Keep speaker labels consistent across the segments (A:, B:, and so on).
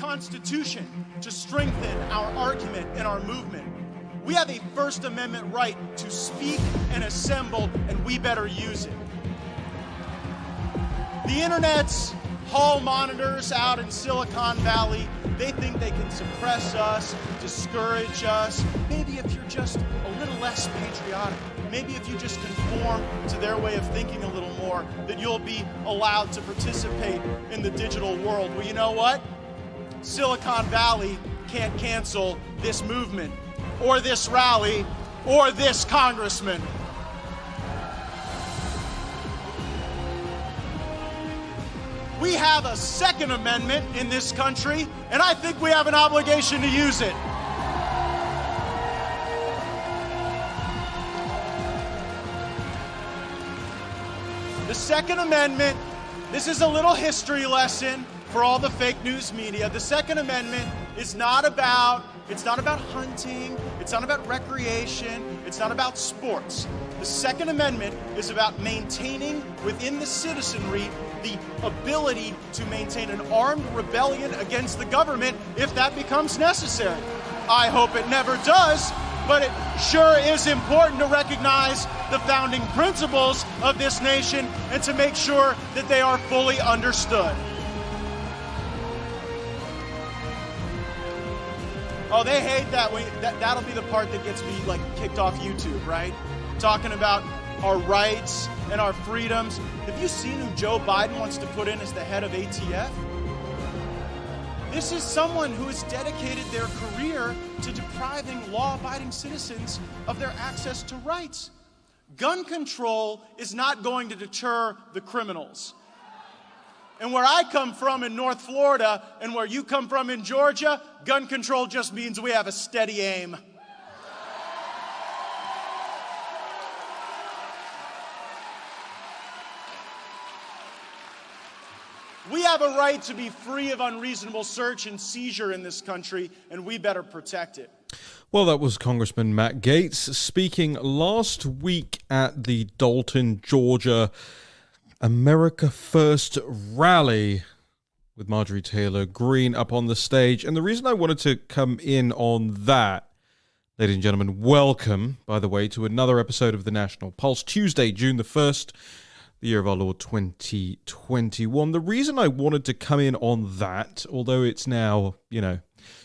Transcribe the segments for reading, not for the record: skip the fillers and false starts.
A: Constitution to strengthen our argument and our movement. We have a First Amendment right to speak and assemble, and we better use it. The internet's hall monitors out in Silicon Valley, they think they can suppress us, discourage us. Maybe if you're just a little less patriotic, maybe if you just conform to their way of thinking a little more, that you'll be allowed to participate in the digital world. Well, you know what? Silicon Valley can't cancel this movement, or this rally, or this congressman. We have a Second Amendment in this country, and I think we have an obligation to use it. The Second Amendment, this is a little history lesson for all the fake news media. The Second Amendment is not about hunting, it's not about recreation, it's not about sports. The Second Amendment is about maintaining within the citizenry the ability to maintain an armed rebellion against the government if that becomes necessary. I hope it never does, but it sure is important to recognize the founding principles of this nation and to make sure that they are fully understood. Oh, they hate that. That'll be the part that gets me kicked off YouTube, right? Talking about our rights and our freedoms. Have you seen who Joe Biden wants to put in as the head of ATF? This is someone who has dedicated their career to depriving law-abiding citizens of their access to rights. Gun control is not going to deter the criminals. And where I come from in North Florida and where you come from in Georgia, gun control just means we have a steady aim. We have a right to be free of unreasonable search and seizure in this country, and we better protect it.
B: Well, that was Congressman Matt Gaetz speaking last week at the Dalton, Georgia America First rally with Marjorie Taylor Greene up on the stage. And the reason I wanted to come in on that, ladies and gentlemen, welcome, by the way, to another episode of the National Pulse, Tuesday, June the 1st, the year of our Lord 2021. The reason I wanted to come in on that, although it's now,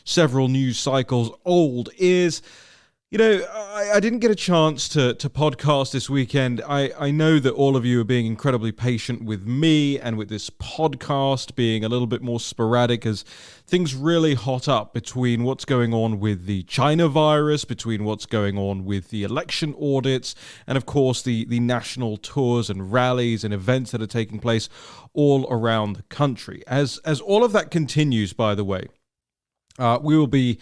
B: several news cycles old, is, I didn't get a chance to podcast this weekend. I know that all of you are being incredibly patient with me and with this podcast being a little bit more sporadic as things really hot up between what's going on with the China virus, between what's going on with the election audits, and of course the national tours and rallies and events that are taking place all around the country. As all of that continues, by the way, we will be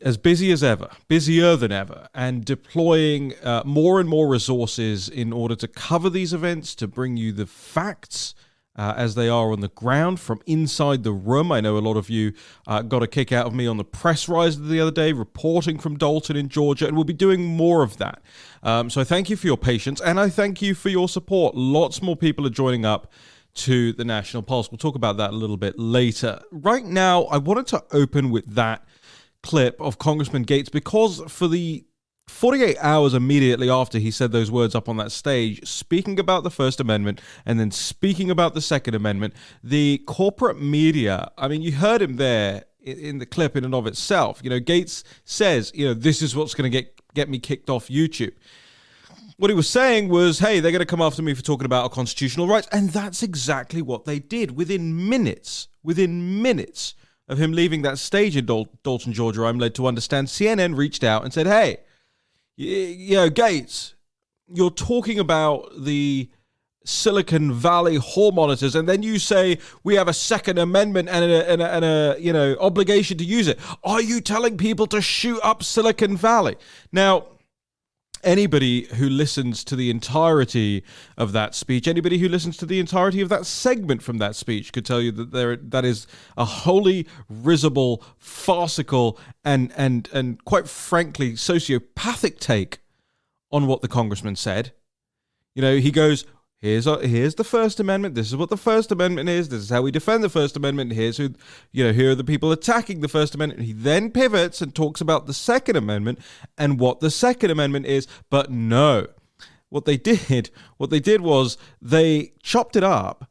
B: as busy as ever, busier than ever, and deploying more and more resources in order to cover these events, to bring you the facts as they are on the ground from inside the room. I know a lot of you got a kick out of me on the press rise the other day, reporting from Dalton in Georgia, and we'll be doing more of that. So I thank you for your patience, and I thank you for your support. Lots more people are joining up to the National Pulse. We'll talk about that a little bit later. Right now, I wanted to open with that clip of Congressman Gaetz because for the 48 hours immediately after he said those words up on that stage, speaking about the First Amendment and then speaking about the Second Amendment, the corporate media, you heard him there in the clip in and of itself. Gaetz says, this is what's going to get me kicked off YouTube. What he was saying was, hey, they're going to come after me for talking about our constitutional rights. And that's exactly what they did. Within minutes of him leaving that stage in Dalton, Georgia, I'm led to understand, CNN reached out and said, hey, Gaetz, you're talking about the Silicon Valley hall monitors, and then you say we have a Second Amendment and a obligation to use it. Are you telling people to shoot up Silicon Valley? Now, anybody who listens to the entirety of that speech, anybody who listens to the entirety of that segment from that speech could tell you that that is a wholly risible, farcical, and quite frankly, sociopathic take on what the congressman said. He goes, Here's the First Amendment. This is what the First Amendment is. This is how we defend the First Amendment. Here's who, here are the people attacking the First Amendment. He then pivots and talks about the Second Amendment and what the Second Amendment is. But no, what they did was they chopped it up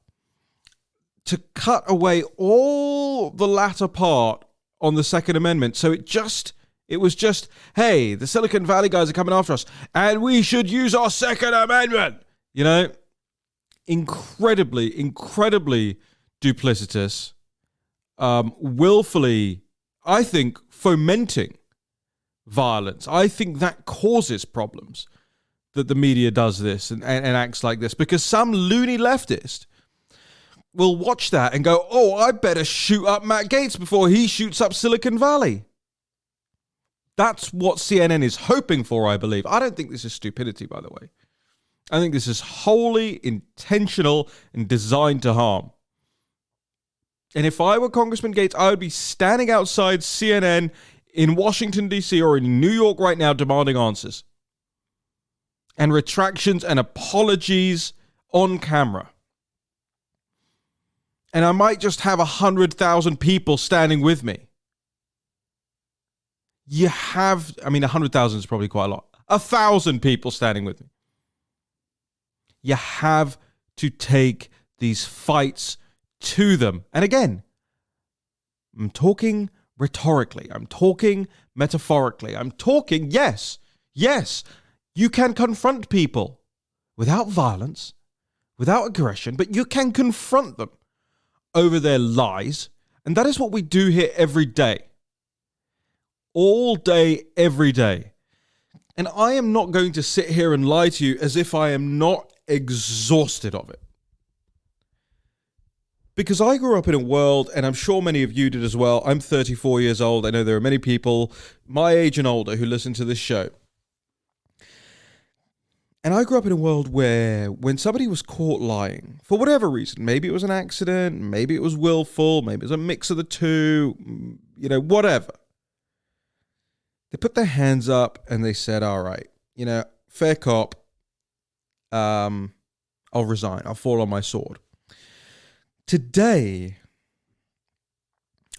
B: to cut away all the latter part on the Second Amendment. So it was just, hey, the Silicon Valley guys are coming after us, and we should use our Second Amendment. Incredibly duplicitous, willfully, I think, fomenting violence. I think that causes problems, that the media does this and acts like this, because some loony leftist will watch that and go, oh, I better shoot up Matt Gaetz before he shoots up Silicon Valley. That's what CNN is hoping for, I believe. I don't think this is stupidity, by the way. I think this is wholly intentional and designed to harm. And if I were Congressman Gaetz, I would be standing outside CNN in Washington, D.C. or in New York right now demanding answers and retractions and apologies on camera. And I might just have 100,000 people standing with me. 100,000 is probably quite a lot. 1,000 people standing with me. You have to take these fights to them. And again, I'm talking rhetorically. I'm talking metaphorically. I'm talking, yes, you can confront people without violence, without aggression, but you can confront them over their lies. And that is what we do here every day. All day, every day. And I am not going to sit here and lie to you as if I am not exhausted of it. Because I grew up in a world, and I'm sure many of you did as well. I'm 34 years old. I know there are many people my age and older who listen to this show. And I grew up in a world where when somebody was caught lying, for whatever reason, maybe it was an accident, maybe it was willful, maybe it was a mix of the two, whatever. They put their hands up and they said, all right, fair cop, I'll resign. I'll fall on my sword. Today,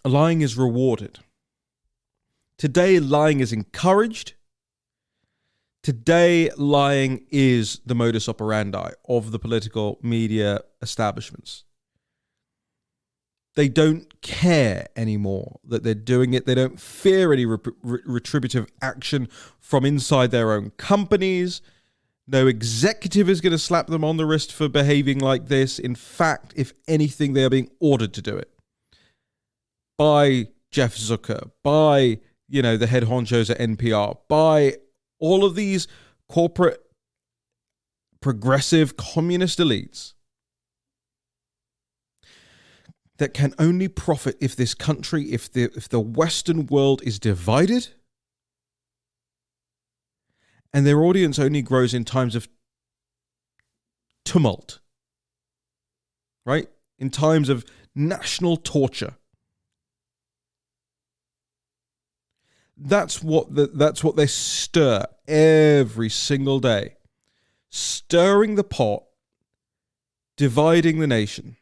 B: lying is rewarded. Today, lying is encouraged. Today, lying is the modus operandi of the political media establishments. They don't care anymore that they're doing it. They don't fear any retributive action from inside their own companies. No executive is going to slap them on the wrist for behaving like this. In fact, if anything, they are being ordered to do it by Jeff Zucker, by, the head honchos at NPR, by all of these corporate, progressive, communist elites that can only profit if this country, if the Western world is divided, and their audience only grows in times of tumult, right? In times of national torture. That's what they stir every single day. Stirring the pot, dividing the nation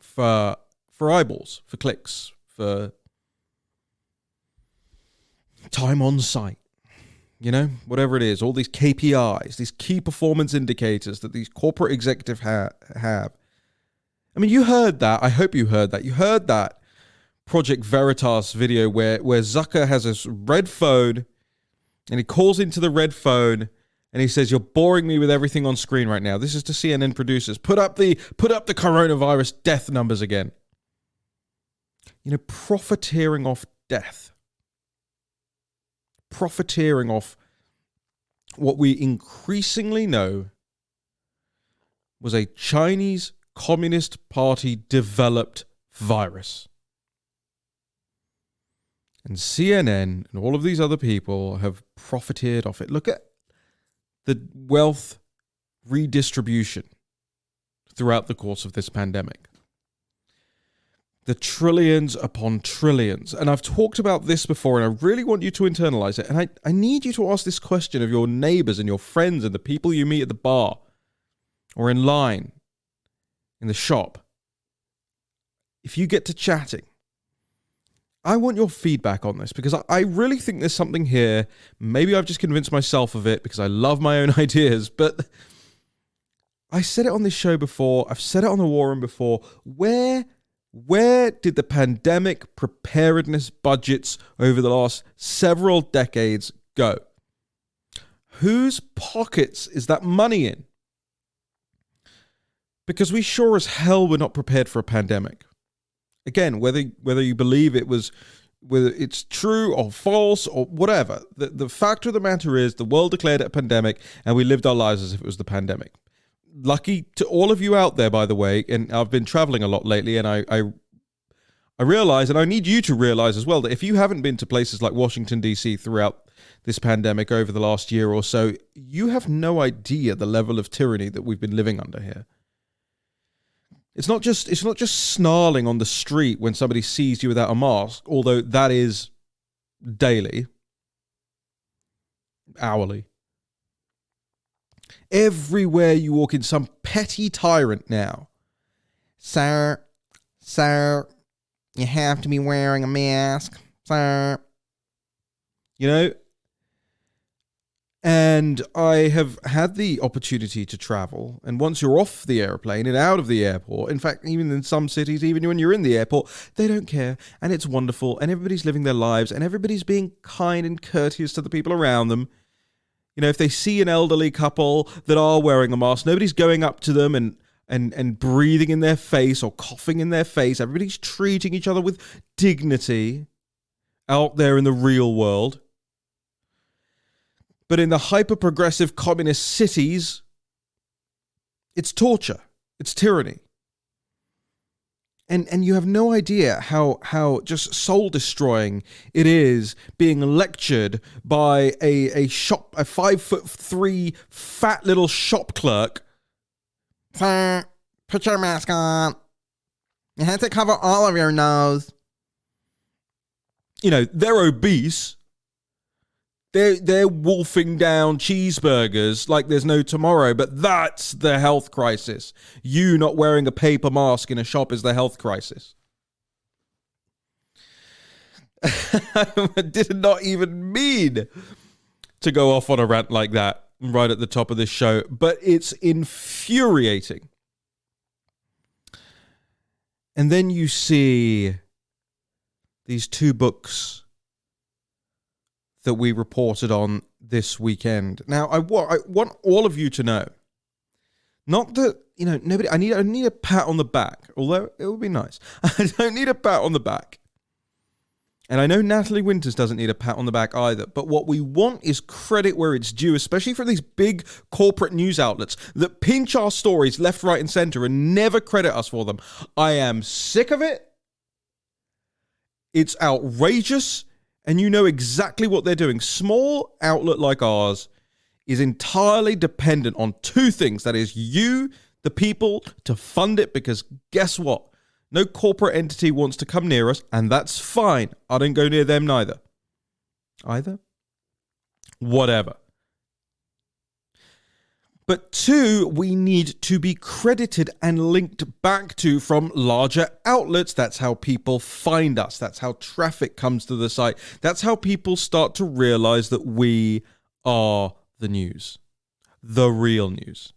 B: for eyeballs, for clicks, for time on site. Whatever it is, all these KPIs, these key performance indicators that these corporate executives have. I mean, you heard that. I hope you heard that. You heard that Project Veritas video where Zucker has this red phone and he calls into the red phone and he says, "You're boring me with everything on screen right now." This is to CNN producers. Put up the coronavirus death numbers again. Profiteering off death. Profiteering off what we increasingly know was a Chinese Communist Party developed virus. And CNN and all of these other people have profited off it. Look at the wealth redistribution throughout the course of this pandemic. The trillions upon trillions. And I've talked about this before, and I really want you to internalize it. And I need you to ask this question of your neighbors and your friends and the people you meet at the bar. or in line in the shop, if you get to chatting, I want your feedback on this, because I really think there's something here. Maybe I've just convinced myself of it because I love my own ideas, but I said it on this show before. I've said it on the War Room before. Where did the pandemic preparedness budgets over the last several decades go? Whose pockets is that money in? Because we sure as hell were not prepared for a pandemic. Again, whether you believe whether it's true or false or whatever, the fact of the matter is the world declared it a pandemic and we lived our lives as if it was the pandemic. Lucky to all of you out there, by the way, and I've been traveling a lot lately, and I realize, and I need you to realize as well, that if you haven't been to places like Washington, D.C. throughout this pandemic over the last year or so, you have no idea the level of tyranny that we've been living under here. It's not just snarling on the street when somebody sees you without a mask, although that is daily, hourly. Everywhere you walk in, some petty tyrant now. Sir, you have to be wearing a mask, sir. You know? And I have had the opportunity to travel, and once you're off the airplane and out of the airport, in fact, even in some cities, even when you're in the airport, they don't care, and it's wonderful, and everybody's living their lives, and everybody's being kind and courteous to the people around them. You know, if they see an elderly couple that are wearing a mask, nobody's going up to them and breathing in their face or coughing in their face. Everybody's treating each other with dignity out there in the real world. But in the hyper-progressive communist cities, it's torture. It's tyranny. And you have no idea how just soul-destroying it is being lectured by a 5'3" fat little shop clerk. Sir, put your mask on. You have to cover all of your nose. You know, they're obese. They're wolfing down cheeseburgers like there's no tomorrow, but that's the health crisis. You not wearing a paper mask in a shop is the health crisis. I did not even mean to go off on a rant like that right at the top of this show, but it's infuriating. And then you see these two books that we reported on this weekend. Now, I want all of you to know, not that, you know, nobody, I need a pat on the back, although it would be nice. I don't need a pat on the back. And I know Natalie Winters doesn't need a pat on the back either, but what we want is credit where it's due, especially for these big corporate news outlets that pinch our stories left, right, and center and never credit us for them. I am sick of it. It's outrageous. And you know exactly what they're doing. Small outlet like ours is entirely dependent on two things. That is you, the people, to fund it, because guess what? No corporate entity wants to come near us, and that's fine. I don't go near them neither. Either? Whatever. But two, we need to be credited and linked back to from larger outlets. That's how people find us. That's how traffic comes to the site. That's how people start to realize that we are the news, the real news.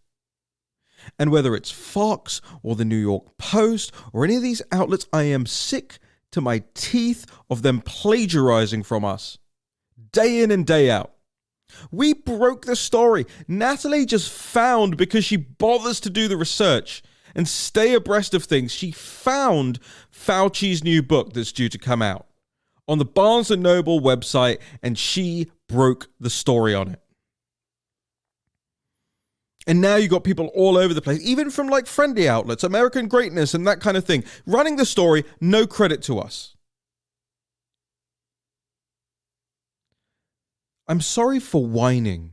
B: And whether it's Fox or the New York Post or any of these outlets, I am sick to my teeth of them plagiarizing from us day in and day out. We broke the story. Natalie just found, because she bothers to do the research and stay abreast of things, she found Fauci's new book that's due to come out on the Barnes & Noble website, and she broke the story on it. And now you got people all over the place, even from like friendly outlets, American Greatness and that kind of thing, running the story, no credit to us. I'm sorry for whining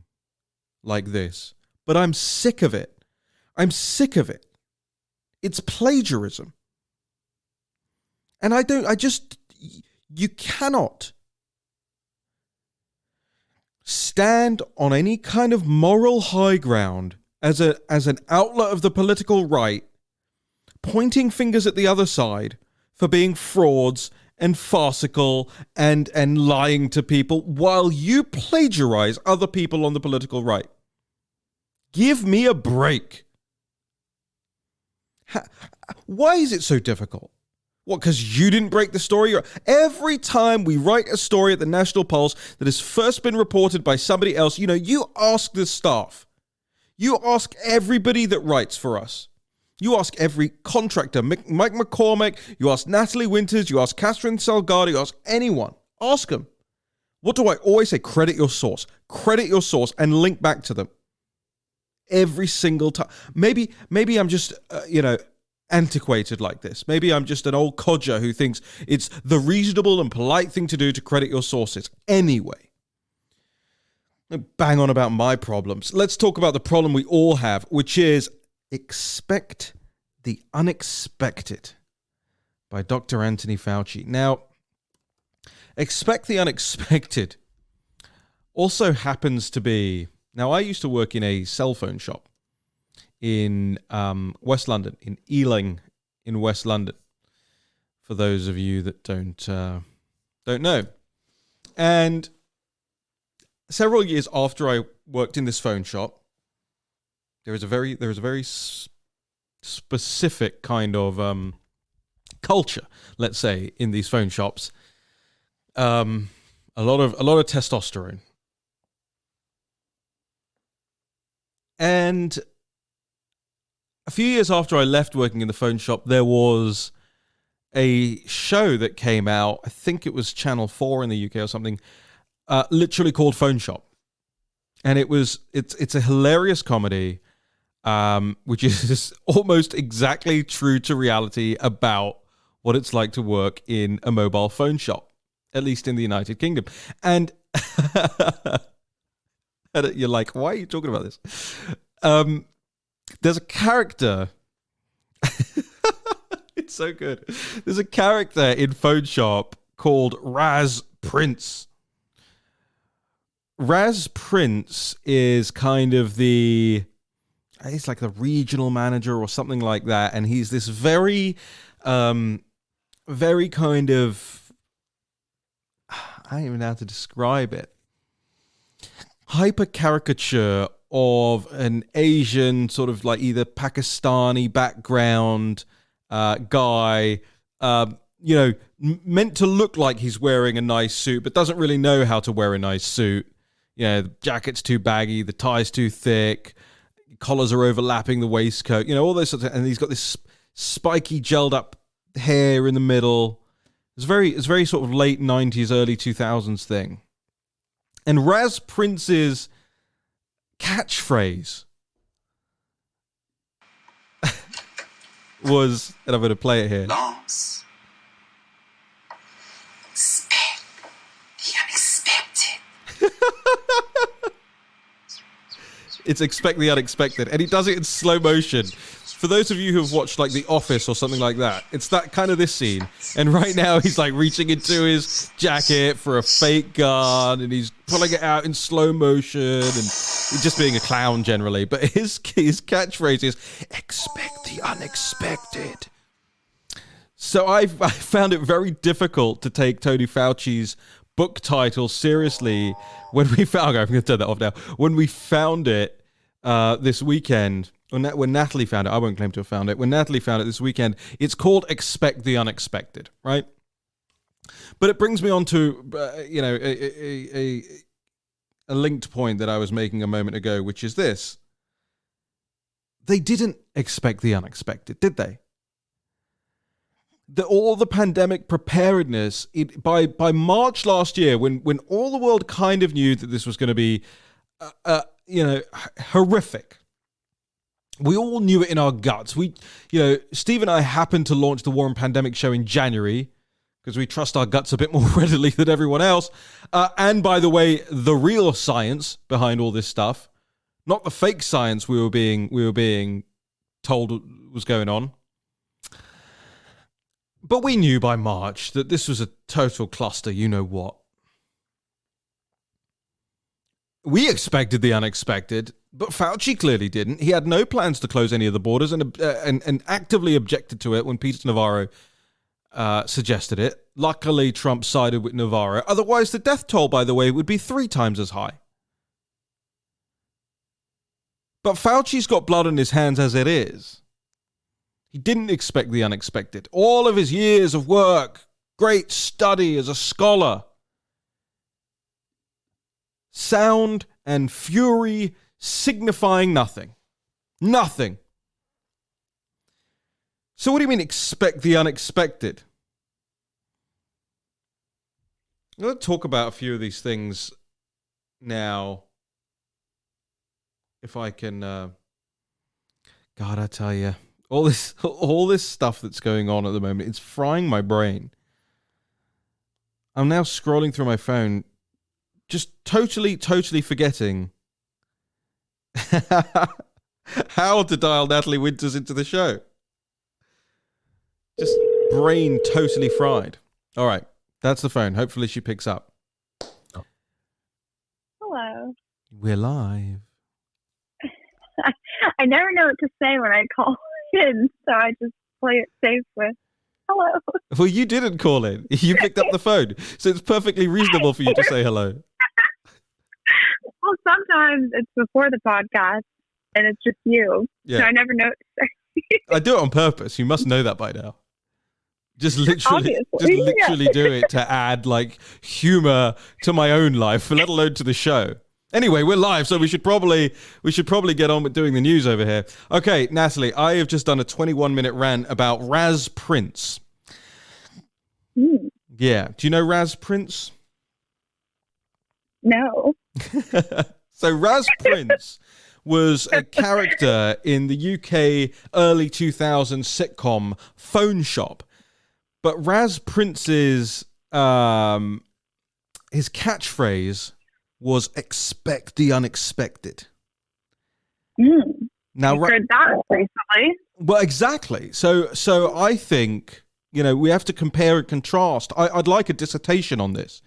B: like this, but I'm sick of it. I'm sick of it. It's plagiarism. And you cannot stand on any kind of moral high ground as an outlet of the political right, pointing fingers at the other side for being frauds and farcical and lying to people while you plagiarize other people on the political right. Give me a break. Why is it so difficult? What, because you didn't break the story? Every time we write a story at the National Pulse that has first been reported by somebody else, you ask the staff. You ask everybody that writes for us. You ask every contractor, Mike McCormick, you ask Natalie Winters, you ask Catherine Salgado, you ask anyone. Ask them. What do I always say? Credit your source. Credit your source and link back to them. Every single time. Maybe I'm just, antiquated like this. Maybe I'm just an old codger who thinks it's the reasonable and polite thing to do to credit your sources. Anyway, bang on about my problems. Let's talk about the problem we all have, which is Expect the Unexpected by Dr. Anthony Fauci. Now, Expect the Unexpected also happens to be... Now, I used to work in a cell phone shop in West London, in Ealing, in West London, for those of you that don't know. And several years after I worked in this phone shop, there was a very specific kind of culture, let's say, in these phone shops. A lot of testosterone. And a few years after I left working in the phone shop, there was a show that came out, I think it was Channel 4 in the UK or something, literally called Phone Shop. And it's a hilarious comedy, which is almost exactly true to reality about what it's like to work in a mobile phone shop, at least in the United Kingdom. And you're like, why are you talking about this? There's a character. It's so good. There's a character in Phone Shop called Raz Prince. Raz Prince is kind of he's like the regional manager or something like that. And he's this very kind of, I don't even know how to describe it, hyper caricature of an Asian sort of like either Pakistani background guy, meant to look like he's wearing a nice suit, but doesn't really know how to wear a nice suit. The jacket's too baggy, the tie's too thick, collars are overlapping the waistcoat, all those sorts of, and he's got this spiky gelled up hair in the middle. It's very sort of late 90s, early 2000s thing. And Raz Prince's catchphrase was, and I'm going to play it here.
C: Lance, expect the unexpected.
B: It's expect the unexpected. And he does it in slow motion. For those of you who have watched like The Office or something like that, it's that kind of this scene. And right now he's like reaching into his jacket for a fake gun and he's pulling it out in slow motion and he's just being a clown generally. But his catchphrase is, expect the unexpected. So I found it very difficult to take Tony Fauci's book title seriously when we found, I'm going to turn that off now, when we found it this weekend. When Natalie found it, I won't claim to have found it. When Natalie found it this weekend, it's called Expect the Unexpected, right? But it brings me on to, a linked point that I was making a moment ago, which is this. They didn't expect the unexpected, did they? All the pandemic preparedness, by March last year, when all the world kind of knew that this was going to be, horrific. We all knew it in our guts. Steve and I happened to launch the War and Pandemic show in January because we trust our guts a bit more readily than everyone else. And by the way, the real science behind all this stuff, not the fake science we were being told was going on. But we knew by March that this was a total cluster, you know what. We expected the unexpected. But Fauci clearly didn't. He had no plans to close any of the borders and actively objected to it when Peter Navarro suggested it. Luckily, Trump sided with Navarro. Otherwise, the death toll, by the way, would be 3 times as high. But Fauci's got blood on his hands as it is. He didn't expect the unexpected. All of his years of work, great study as a scholar, sound and fury signifying nothing. Nothing. So what do you mean expect the unexpected? Let's talk about a few of these things now. If I can, God, I tell you, all this stuff that's going on at the moment, it's frying my brain. I'm now scrolling through my phone, just totally forgetting how to dial Natalie Winters into the show. Just brain totally fried. All right, that's the phone. Hopefully she picks up.
D: Hello.
B: We're live.
D: I never know what to say when I call in, so I just play it safe with hello.
B: Well, you didn't call in. You picked up the phone. So it's perfectly reasonable for you to say hello.
D: Well, sometimes it's before the podcast, and it's just you.
B: Yeah.
D: So I never know what to say.
B: I do it on purpose. You must know that by now. Just literally
D: Obviously.
B: do it to add like humor to my own life, let alone to the show. Anyway, we're live, so we should probably get on with doing the news over here. Okay, Natalie, I have just done a 21-minute rant about Raz Prince. Yeah, do you know Raz Prince?
D: No.
B: So Raz Prince was a character in the UK early 2000s sitcom Phone Shop. But Raz Prince's his catchphrase was "expect the unexpected." Now,
D: I heard that recently.
B: Well, exactly. So I think, we have to compare and contrast. I'd like a dissertation on this.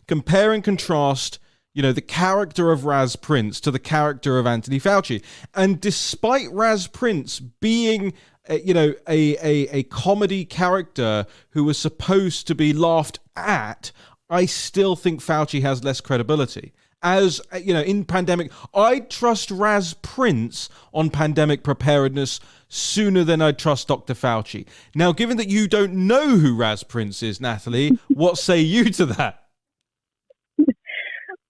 B: Compare and contrast, the character of Raz Prince to the character of Anthony Fauci. And despite Raz Prince being a comedy character who was supposed to be laughed at, I still think Fauci has less credibility. As, in pandemic, I'd trust Raz Prince on pandemic preparedness sooner than I'd trust Dr. Fauci. Now, given that you don't know who Raz Prince is, Natalie, what say you to that?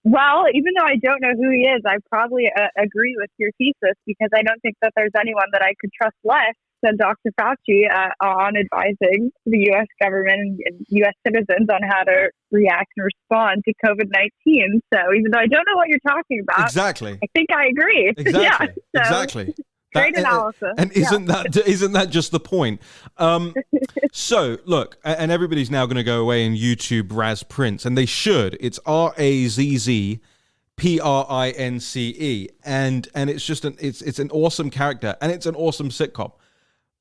D: Well, even though I don't know who he is, I probably agree with your thesis, because I don't think that there's anyone that I could trust less than Dr. Fauci on advising the U.S. government and U.S. citizens on how to react and respond to COVID-19. So even though I don't know what you're talking about,
B: exactly,
D: I think I agree.
B: Exactly,
D: yeah, so,
B: exactly.
D: Great analysis.
B: And isn't that just the point? So look, and everybody's now going to go away and YouTube Raz Prince, and they should. It's RAZZPRINCE, and it's just it's an awesome character, and it's an awesome sitcom.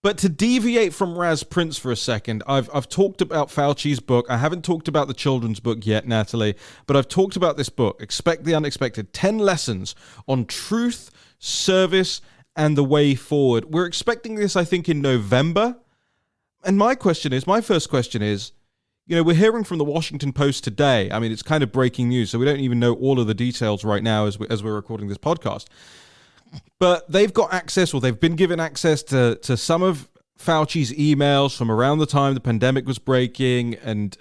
B: But to deviate from Raz Prince for a second, I've talked about Fauci's book. I haven't talked about the children's book yet, Natalie, but I've talked about this book, Expect the Unexpected, 10 lessons on truth, service, and the way forward. We're expecting this, I think, in November. And my first question is, we're hearing from the Washington Post today. I mean, it's kind of breaking news, so we don't even know all of the details right now as we're recording this podcast. But they've got access, or they've been given access to some of Fauci's emails from around the time the pandemic was breaking, and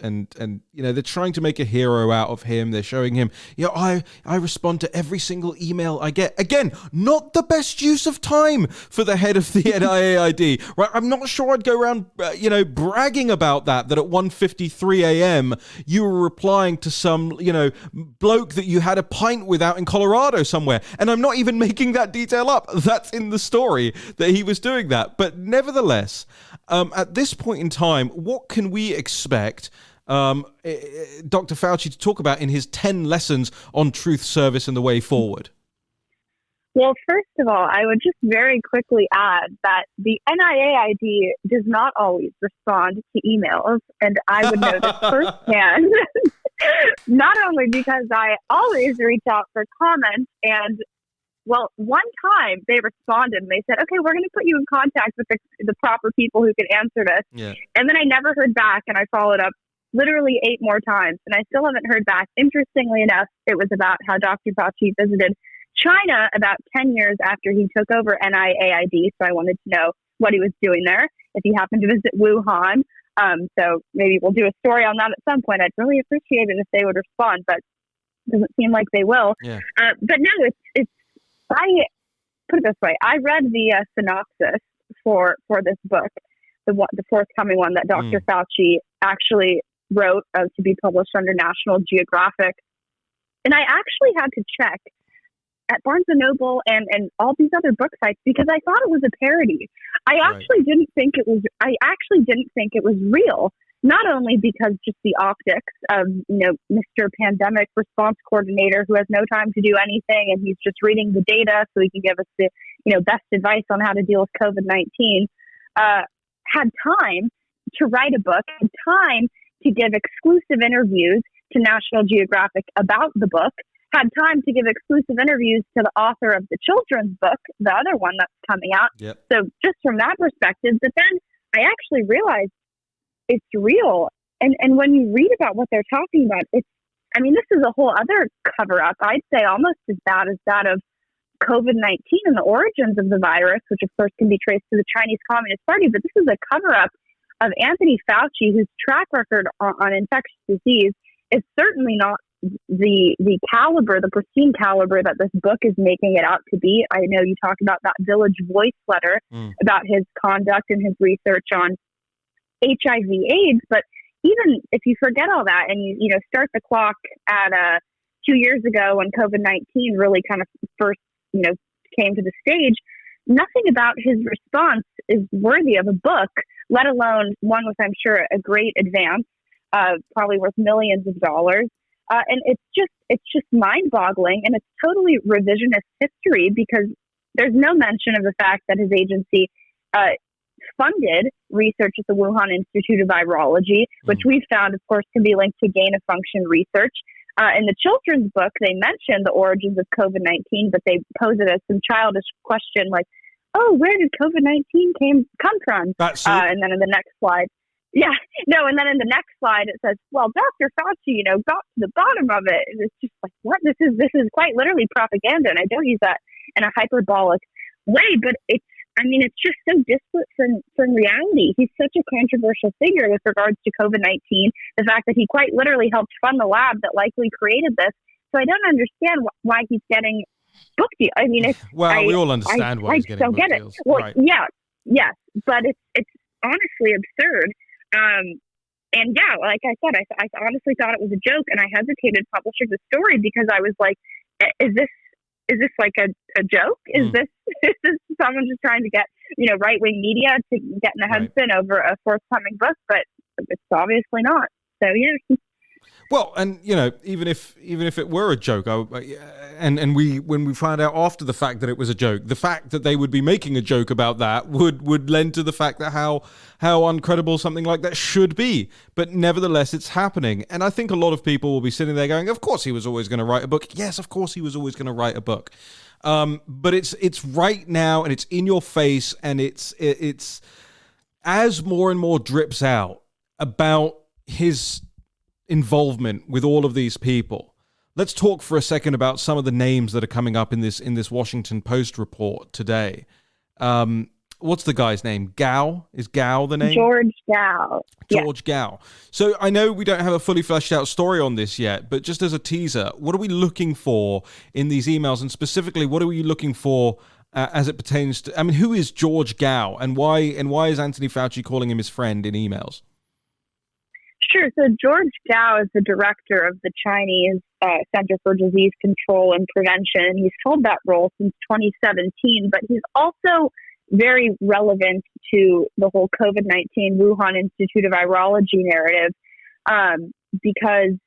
B: they're trying to make a hero out of him. They're showing him, I respond to every single email I get. Again, not the best use of time for the head of the NIAID, right? I'm not sure I'd go around, bragging about that at 1:53 a.m. you were replying to some, bloke that you had a pint with out in Colorado somewhere. And I'm not even making that detail up. That's in the story that he was doing that. But nevertheless, at this point in time, what can we expect Dr. Fauci to talk about in his 10 lessons on truth, service, and the way forward?
D: Well, first of all, I would just very quickly add that the NIAID does not always respond to emails, and I would know this firsthand, not only because I always reach out for comments and Well, one time they responded and they said, okay, we're going to put you in contact with the proper people who can answer this.
B: Yeah.
D: And then I never heard back, and I followed up literally 8 more times, and I still haven't heard back. Interestingly enough, it was about how Dr. Fauci visited China about 10 years after he took over NIAID. So I wanted to know what he was doing there, if he happened to visit Wuhan. So maybe we'll do a story on that at some point. I'd really appreciate it if they would respond, but it doesn't seem like they will.
B: Yeah.
D: But no, I put it this way. I read the synopsis for this book, the forthcoming one that Dr. Fauci actually wrote to be published under National Geographic. And I actually had to check at Barnes & Noble and all these other book sites because I thought it was a parody. I actually didn't think it was real. Not only because just the optics of, Mr. Pandemic Response Coordinator who has no time to do anything and he's just reading the data so he can give us the, best advice on how to deal with COVID-19, had time to write a book, had time to give exclusive interviews to National Geographic about the book, had time to give exclusive interviews to the author of the children's book, the other one that's coming out.
B: Yep.
D: So just from that perspective, but then I actually realized it's real. And when you read about what they're talking about, this is a whole other cover up. I'd say almost as bad as that of COVID-19 and the origins of the virus, which of course can be traced to the Chinese Communist Party. But this is a cover up of Anthony Fauci, whose track record on infectious disease is certainly not the caliber, the pristine caliber that this book is making it out to be. I know you talk about that Village Voice letter about his conduct and his research on HIV/AIDS, but even if you forget all that and you start the clock at 2 years ago when COVID-19 really kind of first came to the stage, nothing about his response is worthy of a book, let alone one with, I'm sure, a great advance, probably worth millions of dollars. And it's just mind-boggling, and it's totally revisionist history because there's no mention of the fact that his agency funded research at the Wuhan Institute of Virology, which we've found, of course, can be linked to gain-of-function research. In the children's book, they mention the origins of COVID-19, but they pose it as some childish question like, oh, where did COVID-19 come from? And then in the next slide, and then in the next slide it says, well, Dr. Fauci, got to the bottom of it. And it's just like, what? This is quite literally propaganda, and I don't use that in a hyperbolic way, but it's just so disparate from reality. He's such a controversial figure with regards to COVID-19, the fact that he quite literally helped fund the lab that likely created this. So I don't understand why he's getting book deals.
B: We all understand why he's getting book deals.
D: Well,
B: right.
D: yes, but it's honestly absurd. Like I said, I honestly thought it was a joke, and I hesitated publishing the story because I was like, is this like a joke? Is this someone just trying to get, right-wing media to get in the headspin over a forthcoming book? But it's obviously not. So, yeah.
B: Well, and even if it were a joke, when we find out after the fact that it was a joke, the fact that they would be making a joke about that would lend to the fact that how uncredible something like that should be. But nevertheless, it's happening, and I think a lot of people will be sitting there going, "Of course, he was always going to write a book. Yes, of course, he was always going to write a book." But it's right now, and it's in your face, and it's as more and more drips out about his involvement with all of these people. Let's talk for a second about some of the names that are coming up in this Washington Post report today. What's the guy's name? Gao? Is Gao the name?
D: George Gao.
B: George Gao. So I know we don't have a fully fleshed out story on this yet, but just as a teaser, what are we looking for in these emails? And specifically, what are we looking for as it pertains to, who is George Gao, and why is Anthony Fauci calling him his friend in emails?
D: Sure. So George Gao is the director of the Chinese Center for Disease Control and Prevention. He's held that role since 2017, but he's also very relevant to the whole COVID-19 Wuhan Institute of Virology narrative because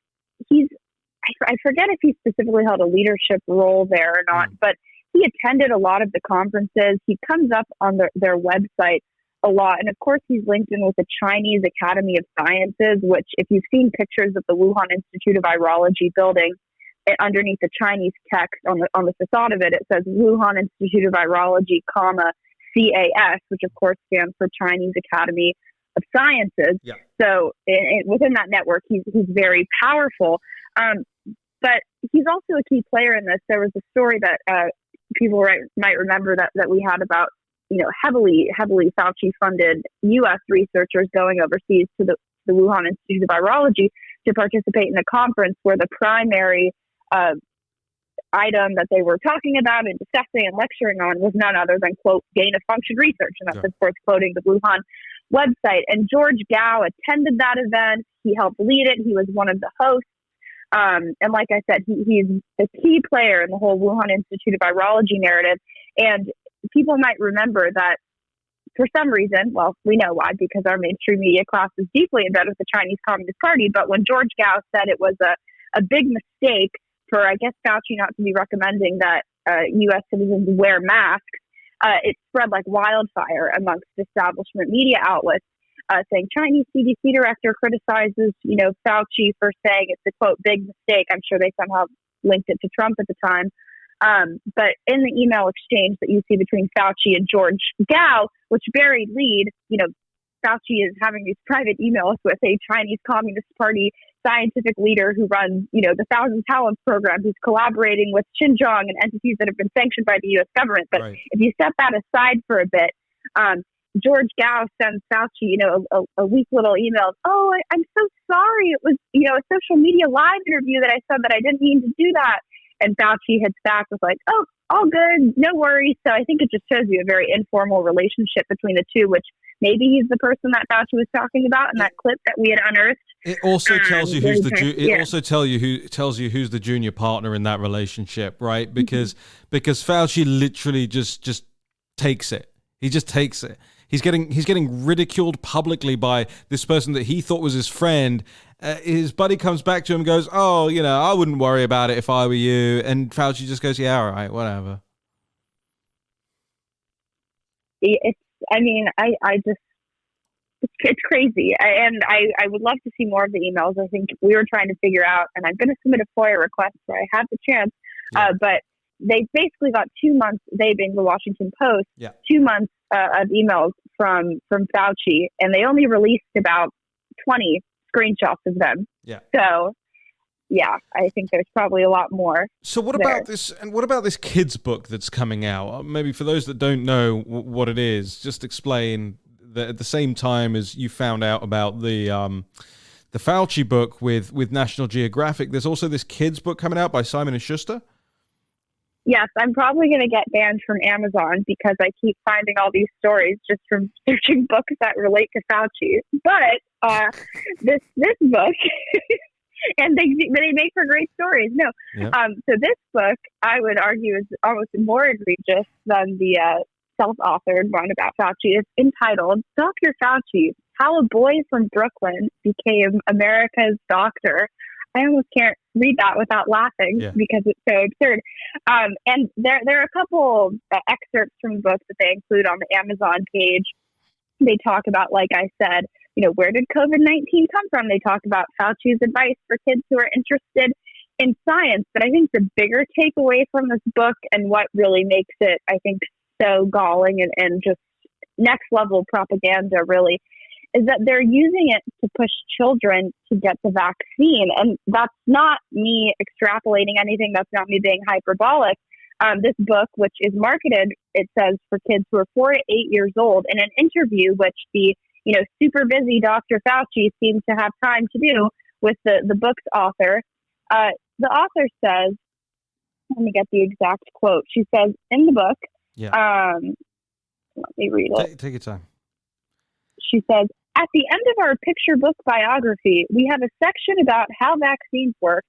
D: I forget if he specifically held a leadership role there or not, but he attended a lot of the conferences. He comes up on their website a lot. And of course, he's linked in with the Chinese Academy of Sciences, which if you've seen pictures of the Wuhan Institute of Virology building, underneath the Chinese text on the facade of it, it says Wuhan Institute of Virology, comma, CAS, which of course stands for Chinese Academy of Sciences.
B: Yeah.
D: So within that network, he's very powerful. But he's also a key player in this. There was a story that people might remember that we had about, heavily Fauci funded U.S. researchers going overseas to the Wuhan Institute of Virology to participate in a conference where the primary item that they were talking about and discussing and lecturing on was none other than, quote, gain of function research. And that's, of course, quoting the Wuhan website. And George Gao attended that event. He helped lead it. He was one of the hosts. And like I said, he's a key player in the whole Wuhan Institute of Virology narrative. And people might remember that for some reason, well, we know why, because our mainstream media class is deeply embedded with the Chinese Communist Party. But when George Gao said it was a big mistake for, I guess, Fauci not to be recommending that U.S. citizens wear masks, it spread like wildfire amongst establishment media outlets, saying Chinese CDC director criticizes, Fauci for saying it's a, quote, big mistake. I'm sure they somehow linked it to Trump at the time. But in the email exchange that you see between Fauci and George Gao, which buried lead, Fauci is having these private emails with a Chinese Communist Party scientific leader who runs, the Thousand Talents program, who's collaborating with Xinjiang and entities that have been sanctioned by the U.S. government. But if you set that aside for a bit, George Gao sends Fauci, a weak little email. Oh, I'm so sorry. It was, a social media live interview that I said that I didn't mean to do that. And Fauci hits back with like, oh, all good, no worries. So I think it just shows you a very informal relationship between the two, which maybe he's the person that Fauci was talking about in that clip that we had unearthed.
B: It also tells you who's tells you who's the junior partner in that relationship, right? Because Fauci literally just takes it. He just takes it. He's getting ridiculed publicly by this person that he thought was his friend. His buddy comes back to him and goes, "Oh, I wouldn't worry about it if I were you." And Fauci just goes, "Yeah, all right, whatever."
D: It's crazy. I would love to see more of the emails. I think we were trying to figure out, and I'm going to submit a FOIA request where I have the chance.
B: Yeah.
D: But they basically got 2 months, they being the Washington Post, 2 months of emails from Fauci, and they only released about 20 screenshots of them.
B: Yeah.
D: So, yeah, I think there's probably a lot more.
B: So what about this? And what about this kids' book that's coming out? Maybe for those that don't know what it is, just explain that at the same time as you found out about the Fauci book with National Geographic, there's also this kids' book coming out by Simon & Schuster.
D: Yes, I'm probably going to get banned from Amazon because I keep finding all these stories just from searching books that relate to Fauci. But this book, and they make for great stories. No, so this book I would argue is almost more egregious than the self-authored one about Fauci. It's entitled "Dr. Fauci: How a Boy from Brooklyn Became America's Doctor." I almost can't read that without laughing because it's so absurd. And there are a couple excerpts from the book that they include on the Amazon page. They talk about, like I said, where did COVID-19 come from? They talk about Fauci's advice for kids who are interested in science. But I think the bigger takeaway from this book and what really makes it, I think, so galling and just next level propaganda really is that they're using it to push children to get the vaccine. And that's not me extrapolating anything. That's not me being hyperbolic. This book, which is marketed, it says for kids who are 4 to 8 years old, in an interview, which the super busy Dr. Fauci seemed to have time to do with the book's author. The author says, let me get the exact quote. She says in the book, let me read it.
B: Take your time.
D: She says, at the end of our picture book biography, we have a section about how vaccines work,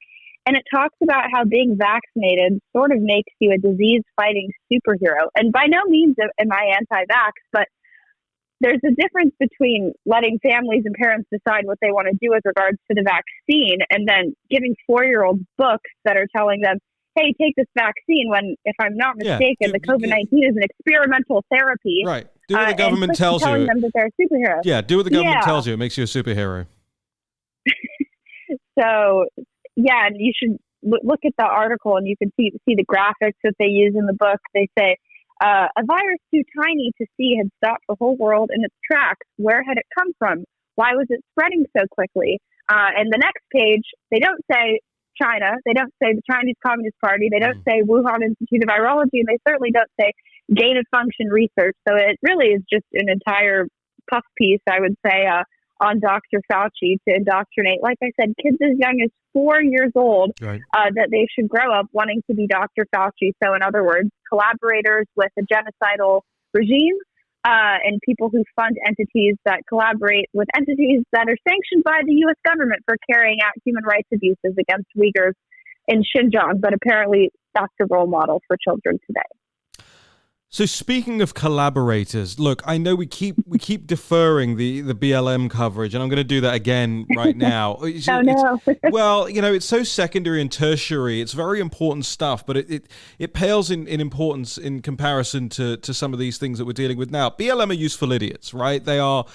D: and it talks about how being vaccinated sort of makes you a disease-fighting superhero. And by no means am I anti-vax, but there's a difference between letting families and parents decide what they want to do with regards to the vaccine and then giving 4-year-olds books that are telling them, hey, take this vaccine when, if I'm not mistaken, the COVID-19 is an experimental therapy.
B: Right. Do what the government tells you.
D: Telling them that they're a superhero.
B: Yeah, do what the government tells you. It makes you a superhero.
D: So, yeah, and you should look at the article and you can see the graphics that they use in the book. They say, a virus too tiny to see had stopped the whole world in its tracks. Where had it come from? Why was it spreading so quickly? And the next page, they don't say China. They don't say the Chinese Communist Party. They don't say Wuhan Institute of Virology. And they certainly don't say gain of function research. So it really is just an entire puff piece, I would say, on Dr. Fauci to indoctrinate, like I said, kids as young as 4 years old,
B: Right.
D: That they should grow up wanting to be Dr. Fauci. So in other words, collaborators with a genocidal regime, and people who fund entities that collaborate with entities that are sanctioned by the U.S. government for carrying out human rights abuses against Uyghurs in Xinjiang. But apparently that's a role model for children today.
B: So speaking of collaborators, look, I know we keep deferring the BLM coverage, and I'm going to do that again right now.
D: Oh no!
B: Well, it's so secondary and tertiary. It's very important stuff, but it pales in importance in comparison to some of these things that we're dealing with now. BLM are useful idiots, right? They are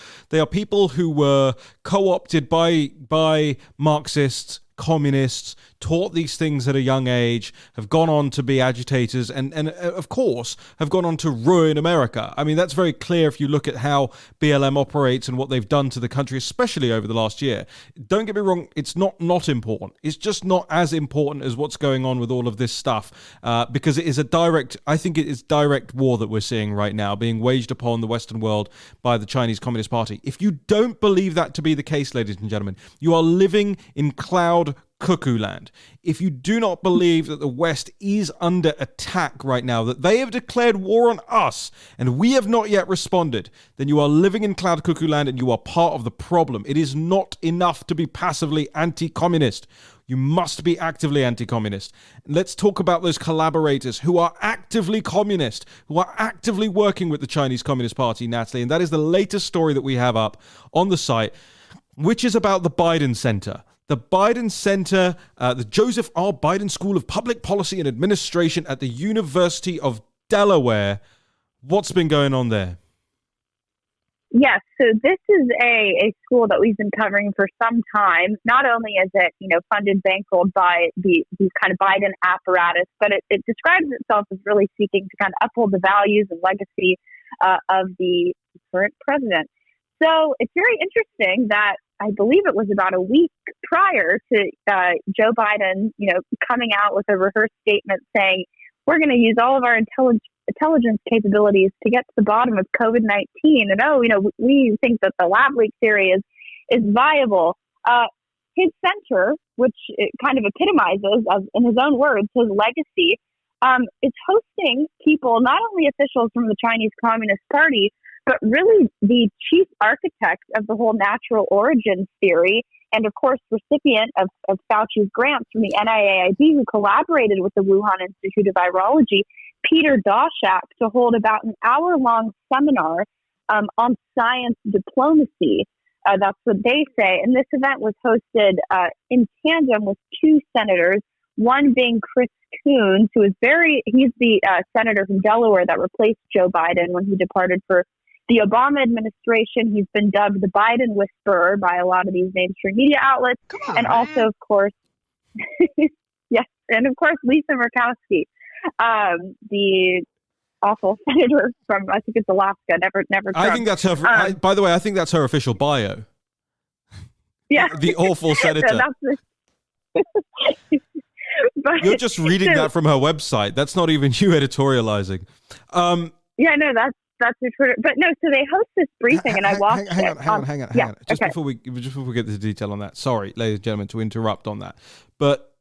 B: people who were co-opted by Marxists, communists, taught these things at a young age, have gone on to be agitators, and of course have gone on to ruin America. I mean, that's very clear if you look at how BLM operates and what they've done to the country, especially over the last year. Don't get me wrong, it's not important. It's just not as important as what's going on with all of this stuff, because it is I think it is direct war that we're seeing right now being waged upon the Western world by the Chinese Communist Party. If you don't believe that to be the case, ladies and gentlemen, you are living in cloud cuckoo land. If you do not believe that the West is under attack right now, that they have declared war on us and we have not yet responded, then you are living in cloud cuckoo land and you are part of the problem. It is not enough to be passively anti-communist. You must be actively anti-communist. Let's talk about those collaborators who are actively communist, who are actively working with the Chinese Communist Party, Natalie. And that is the latest story that we have up on the site, which is about the Biden Center. The Biden Center, the Joseph R. Biden School of Public Policy and Administration at the University of Delaware. What's been going on there?
D: Yes, so this is a school that we've been covering for some time. Not only is it, funded, bankrolled by the kind of Biden apparatus, but it describes itself as really seeking to kind of uphold the values and legacy of the current president. So it's very interesting that I believe it was about a week prior to Joe Biden, coming out with a rehearsed statement saying, we're going to use all of our intelligence capabilities to get to the bottom of COVID-19. And, we think that the lab leak theory is viable. His center, which it kind of epitomizes, in his own words, his legacy, is hosting people, not only officials from the Chinese Communist Party, but really the chief architect of the whole natural origins theory, and of course, recipient of Fauci's grants from the NIAID, who collaborated with the Wuhan Institute of Virology, Peter Daszak, to hold about an hour-long seminar on science diplomacy. That's what they say. And this event was hosted in tandem with two senators, one being Chris Coons, who is he's the senator from Delaware that replaced Joe Biden when he departed for the Obama administration. He's been dubbed the Biden Whisperer by a lot of these mainstream media outlets. And also, of course, yes, and of course, Lisa Murkowski, the awful senator from, I think it's Alaska, never Trump.
B: I think that's her, by the way, I think that's her official bio.
D: Yeah.
B: The awful senator.
D: But,
B: you're just reading that from her website. That's not even you editorializing.
D: Yeah, no, that's her Twitter. But no, so they host this briefing, and I watched it.
B: Hang on. Before we get to the detail on that, sorry, ladies and gentlemen, to interrupt on that. But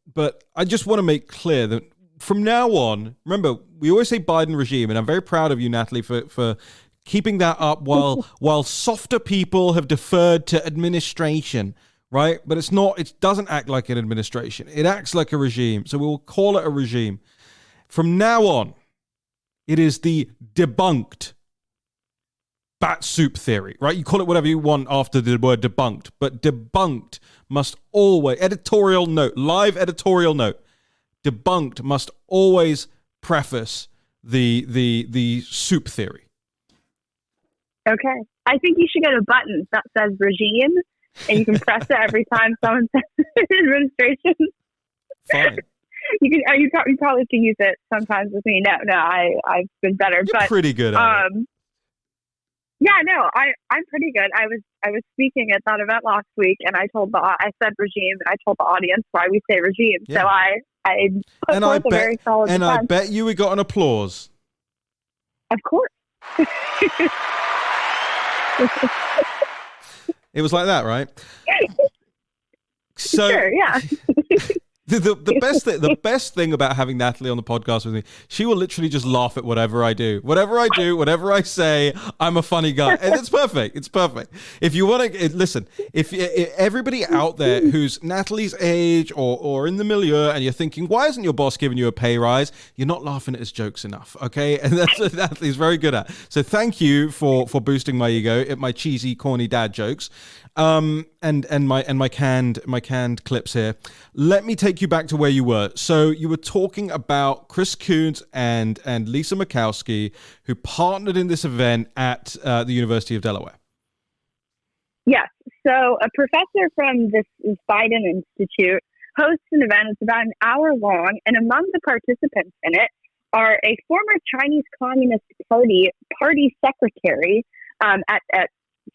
B: I just want to make clear that from now on, remember, we always say Biden regime, and I'm very proud of you, Natalie, for keeping that up while softer people have deferred to administration, right? But it's not. It doesn't act like an administration. It acts like a regime. So we'll call it a regime. From now on, it is the debunked bat soup theory, right? You call it whatever you want after the word debunked, but debunked must always, live editorial note, debunked must always preface the soup theory.
D: Okay. I think you should get a button that says regime, and you can press it every time someone says administration.
B: Fine.
D: You probably can use it sometimes with me. No, I've been better.
B: You're pretty good at it.
D: Yeah, no, I'm pretty good. I was speaking at that event last week, and I said regime, and I told the audience why we say regime.
B: Yeah.
D: So I put forth a very solid defense.
B: I bet you we got an applause.
D: Of course.
B: It was like that, right? So,
D: sure, yeah.
B: The best thing about having Natalie on the podcast with me, she will literally just laugh at whatever I do, whatever I say. I'm a funny guy, and it's perfect. It's perfect. If you want to listen, if everybody out there who's Natalie's age or in the milieu, and you're thinking, why isn't your boss giving you a pay rise? You're not laughing at his jokes enough, okay? And that's what Natalie's very good at. So thank you for boosting my ego at my cheesy, corny dad jokes. And my canned clips here. Let me take you back to where you were. So you were talking about Chris Coons and Lisa Murkowski, who partnered in this event at the University of Delaware.
D: Yes. So a professor from this Biden Institute hosts an event. It's about an hour long, and among the participants in it are a former Chinese Communist Party secretary at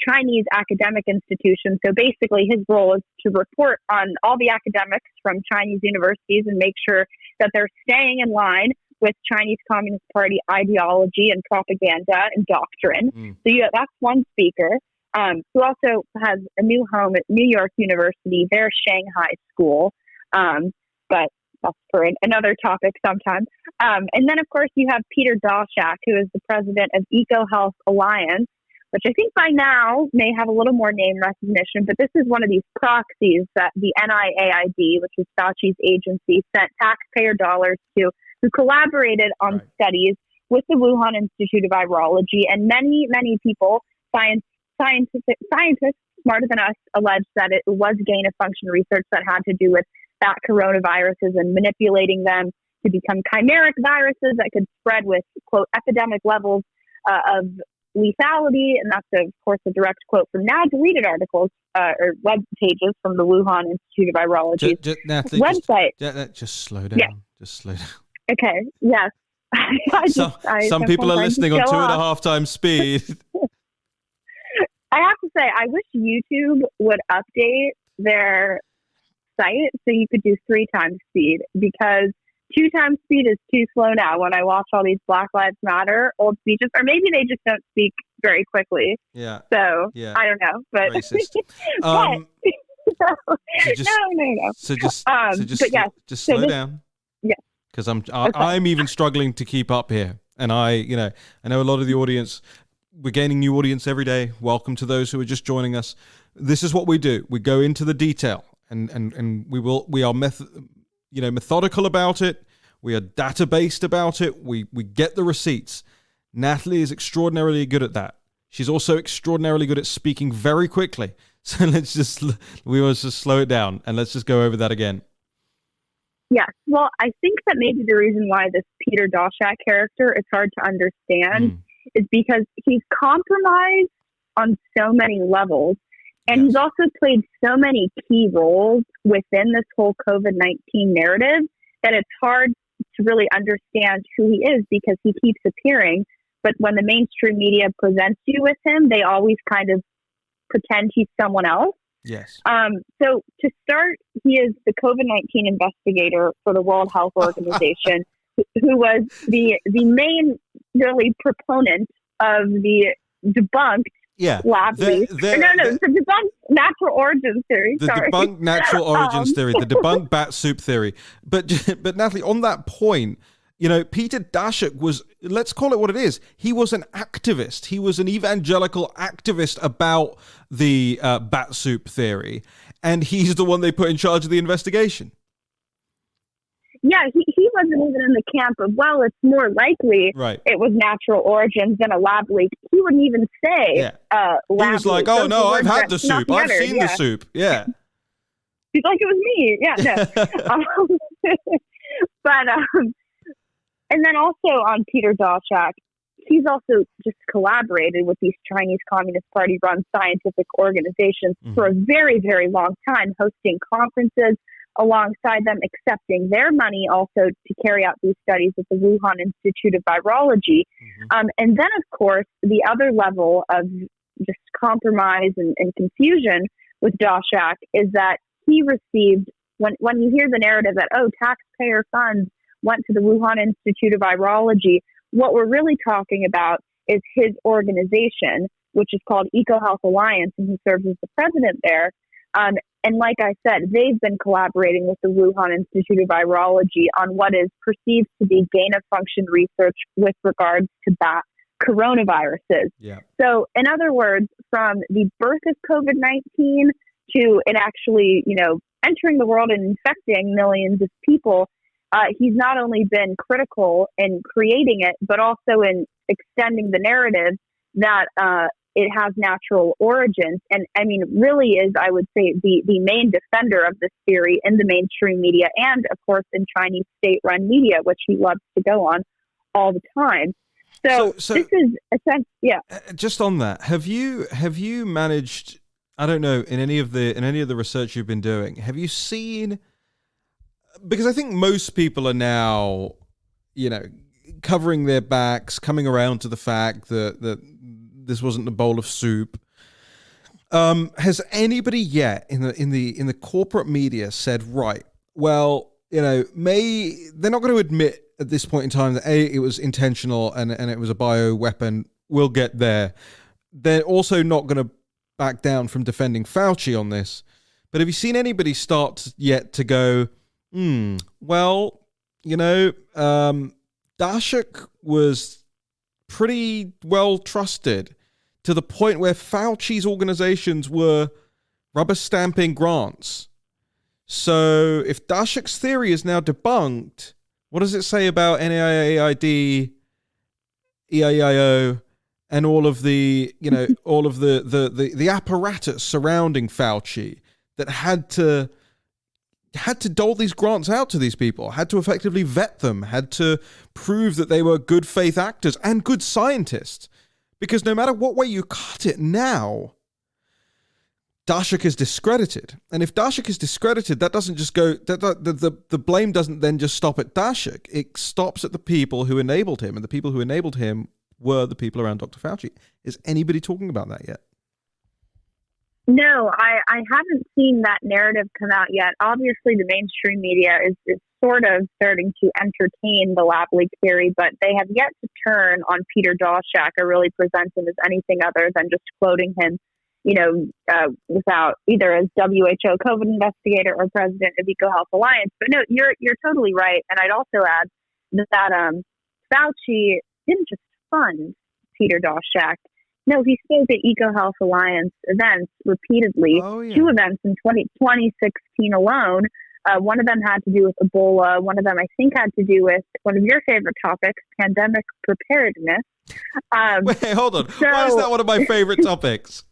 D: Chinese academic institutions. So basically his role is to report on all the academics from Chinese universities and make sure that they're staying in line with Chinese Communist Party ideology and propaganda and doctrine. So that's one speaker who also has a new home at New York University, their Shanghai school. But that's for another topic sometime. And then, of course, you have Peter Daszak, who is the president of EcoHealth Alliance, which I think by now may have a little more name recognition, but this is one of these proxies that the NIAID, which is Fauci's agency, sent taxpayer dollars to, who collaborated on studies with the Wuhan Institute of Virology. And many, many people, scientists smarter than us, alleged that it was gain-of-function research that had to do with bat coronaviruses and manipulating them to become chimeric viruses that could spread with, quote, epidemic levels of lethality, and that's of course a direct quote from now deleted articles or web pages from the Wuhan Institute of Virology
B: Natalie,
D: website.
B: Just slow down. Yeah. Just slow down.
D: Okay. Yes.
B: Some people are listening on 2.5 times speed.
D: I have to say, I wish YouTube would update their site so you could do 3 times speed, because 2 times speed is too slow now when I watch all these Black Lives Matter old speeches, or maybe they just don't speak very quickly.
B: Yeah.
D: So
B: yeah.
D: I don't know, but
B: racist.
D: No.
B: So just slow down.
D: Yeah.
B: Because I'm even struggling to keep up here, and I know a lot of the audience. We're gaining new audience every day. Welcome to those who are just joining us. This is what we do. We go into the detail, and we are methodical about it. We are data-based about it. We get the receipts. Natalie is extraordinarily good at that. She's also extraordinarily good at speaking very quickly. So we will just slow it down, and let's just go over that again.
D: Yes. Well, I think that maybe the reason why this Peter Daszak character is hard to understand is because he's compromised on so many levels. And he's also played so many key roles within this whole COVID-19 narrative that it's hard to really understand who he is, because he keeps appearing. But when the mainstream media presents you with him, they always kind of pretend he's someone else.
B: Yes.
D: So to start, he is the COVID-19 investigator for the World Health Organization, who was the main really proponent of the debunked lab leak. The debunked natural origins theory.
B: Debunked natural origins theory, the debunked bat soup theory. But Natalie, on that point, Peter Daszak was, let's call it what it is. He was an activist. He was an evangelical activist about the bat soup theory, and he's the one they put in charge of the investigation.
D: Yeah, he wasn't even in the camp of, well, it's more likely it was natural origins than a lab leak. He wouldn't even say lab leak.
B: He was like, oh, no, I've had the soup. I've seen the soup. Yeah.
D: He's like, it was me. Yeah, no. And then also on Peter Daszak, he's also just collaborated with these Chinese Communist Party-run scientific organizations for a very, very long time, hosting conferences alongside them accepting their money also to carry out these studies at the Wuhan Institute of Virology. And then, of course, the other level of just compromise and confusion with Daszak is that he received, when you hear the narrative that, oh, taxpayer funds went to the Wuhan Institute of Virology, what we're really talking about is his organization, which is called EcoHealth Alliance, and he serves as the president there. And like I said, they've been collaborating with the Wuhan Institute of Virology on what is perceived to be gain-of-function research with regards to coronaviruses.
B: Yeah.
D: So, in other words, from the birth of COVID-19 to it actually, entering the world and infecting millions of people, he's not only been critical in creating it, but also in extending the narrative that it has natural origins. And I mean, really is, I would say, the main defender of this theory in the mainstream media and, of course, in Chinese state-run media, which he loves to go on all the time. So this is a sense, yeah.
B: Just on that, have you managed? I don't know, in any of the research you've been doing, have you seen? Because I think most people are now, covering their backs, coming around to the fact that this wasn't a bowl of soup. Has anybody yet in the corporate media said, right, well, they're not going to admit at this point in time that it was intentional and it was a bioweapon. We'll get there. They're also not going to back down from defending Fauci on this. But have you seen anybody start yet to go, well, Daszak was pretty well trusted to the point where Fauci's organizations were rubber stamping grants. So if Daszak's theory is now debunked, what does it say about NIAID, EIIO, and all of the, all of the apparatus surrounding Fauci that had to dole these grants out to these people, had to effectively vet them, had to prove that they were good faith actors and good scientists. Because no matter what way you cut it now, Daszak is discredited. And if Daszak is discredited, that doesn't just go, the blame doesn't then just stop at Daszak. It stops at the people who enabled him. And the people who enabled him were the people around Dr. Fauci. Is anybody talking about that yet?
D: No, I haven't seen that narrative come out yet. Obviously, the mainstream media is sort of starting to entertain the lab leak theory, but they have yet to turn on Peter Daszak or really present him as anything other than just quoting him, without either as WHO COVID investigator or president of EcoHealth Alliance. But no, you're totally right. And I'd also add that Fauci didn't just fund Peter Daszak. No, he spoke at EcoHealth Alliance events repeatedly. Oh, yeah. 2 events in 2016 alone. One of them had to do with Ebola. One of them, I think, had to do with one of your favorite topics, pandemic preparedness.
B: Wait, hold on. Why is that one of my favorite topics?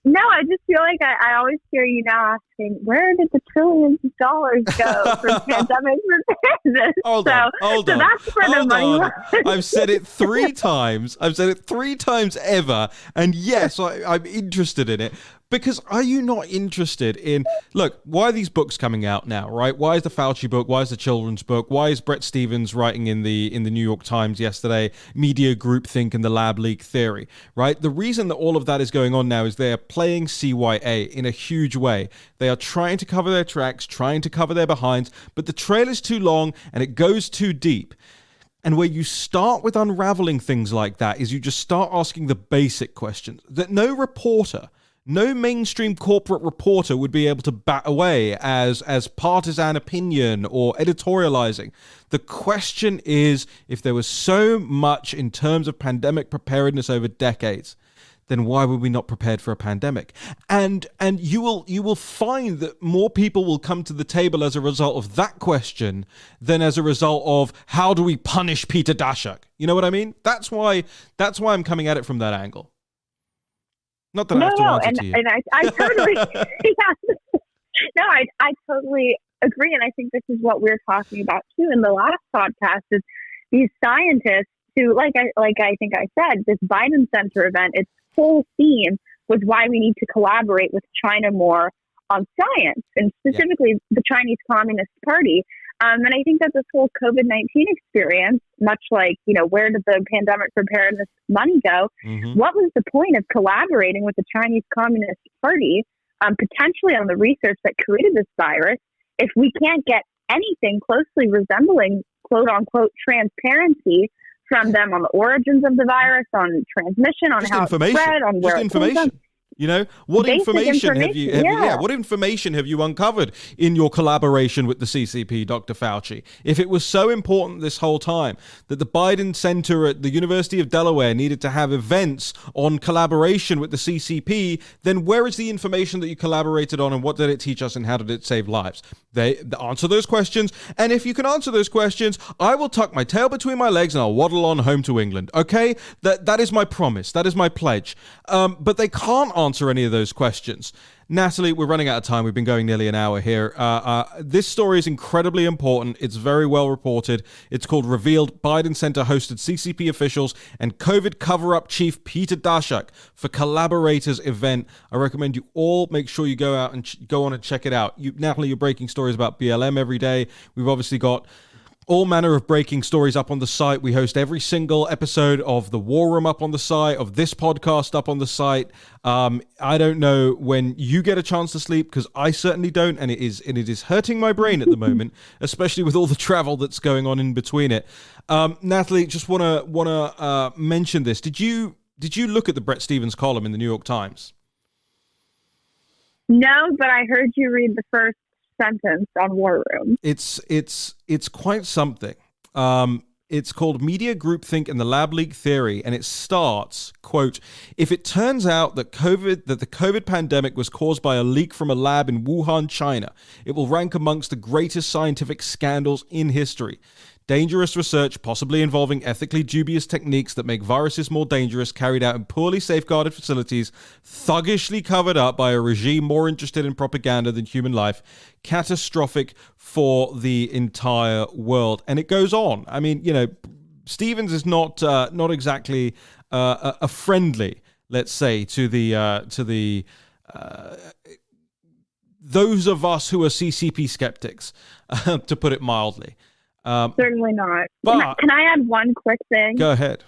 D: No, I just feel like I always hear you now asking, where did the trillions of dollars go for pandemic preparedness?
B: Hold on.
D: So that's where the money was.
B: I've said it 3 times. I've said it 3 times ever. And yes, I'm interested in it. Because are you not interested in, look, why are these books coming out now, right? Why is the Fauci book? Why is the children's book? Why is Bret Stephens writing in the New York Times yesterday, media groupthink and the lab leak theory, right? The reason that all of that is going on now is they are playing CYA in a huge way. They are trying to cover their tracks, trying to cover their behinds, but the trail is too long and it goes too deep. And where you start with unraveling things like that is you just start asking the basic questions that no mainstream corporate reporter would be able to bat away as partisan opinion or editorializing. The question is, if there was so much in terms of pandemic preparedness over decades, then why were we not prepared for a pandemic? And you will find that more people will come to the table as a result of that question than as a result of how do we punish Peter Daszak? You know what I mean? That's why I'm coming at it from that angle. Not that I have to answer to you.
D: And I totally, I totally agree. And I think this is what we're talking about too in the last podcast is these scientists who, like I think I said, this Biden Center event, its whole theme was why we need to collaborate with China more on science, and specifically the Chinese Communist Party. And I think that this whole COVID-19 experience, much like, where did the pandemic preparedness money go?
B: Mm-hmm.
D: What was the point of collaborating with the Chinese Communist Party, potentially on the research that created this virus, if we can't get anything closely resembling quote unquote transparency from them on the origins of the virus, on transmission, on
B: just
D: how
B: information.
D: it spread, on where
B: just information. What information have you? What information have you uncovered in your collaboration with the CCP, Dr. Fauci? If it was so important this whole time that the Biden Center at the University of Delaware needed to have events on collaboration with the CCP, then where is the information that you collaborated on, and what did it teach us, and how did it save lives? They answer those questions, and if you can answer those questions, I will tuck my tail between my legs and I'll waddle on home to England. Okay, that is my promise. That is my pledge. But they can't answer any of those questions. Natalie, we're running out of time. We've been going nearly an hour here. This story is incredibly important. It's very well reported. It's called Revealed. Biden Center hosted CCP officials and COVID cover-up chief Peter Daszak for collaborators event. I recommend you all make sure you go out and go on and check it out. Natalie, you're breaking stories about BLM every day. We've obviously got all manner of breaking stories up on the site. We host every single episode of The War Room up on the site, of this podcast up on the site. I don't know when you get a chance to sleep, because I certainly don't, and it is hurting my brain at the moment, especially with all the travel that's going on in between it. Natalie, just wanna mention this. Did you look at the Bret Stephens column in the New York Times?
D: No, but I heard you read the first sentence on War Room.
B: It's quite something. It's called Media Groupthink and the Lab Leak Theory, and it starts, quote, if it turns out that the COVID pandemic was caused by a leak from a lab in Wuhan, China, it will rank amongst the greatest scientific scandals in history. Dangerous research, possibly involving ethically dubious techniques that make viruses more dangerous, carried out in poorly safeguarded facilities, thuggishly covered up by a regime more interested in propaganda than human life, catastrophic for the entire world. And it goes on. I mean, Stephens is not exactly a friendly, let's say, to the those of us who are CCP skeptics, to put it mildly.
D: Certainly not.
B: But,
D: can I add one quick thing?
B: Go ahead.